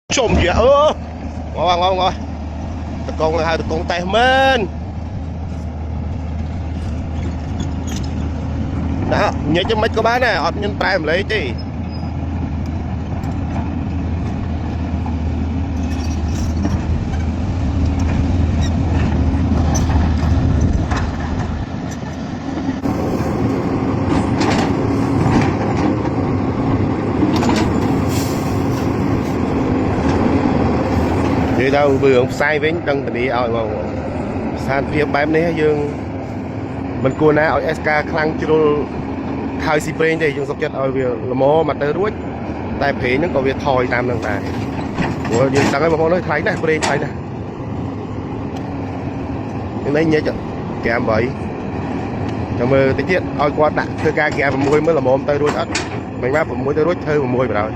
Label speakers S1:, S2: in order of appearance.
S1: chôm kìa ngon ngon ngon con là hai con tay men đó nhớ cho mấy có bán này ọt nhân tay mà lấy chứ đi đâu vừa sai với đăng tình đi ao mà san phía bám đấy dương mình cua na ở SK khăn chiro thay si brain đây dương sọc chất ở việc là mò mặt tới đuối tại phế những có việc thòi tam đằng này của dương tăng cái mà nói thấy này brain thấy này cái đấy nhớ chợ kèm vậy trong mơ tí tiết oi qua đặt thưa ca kèm môi mới là mồm tới đuối đất mình bắt môi tới đuối thơ môi vào rồi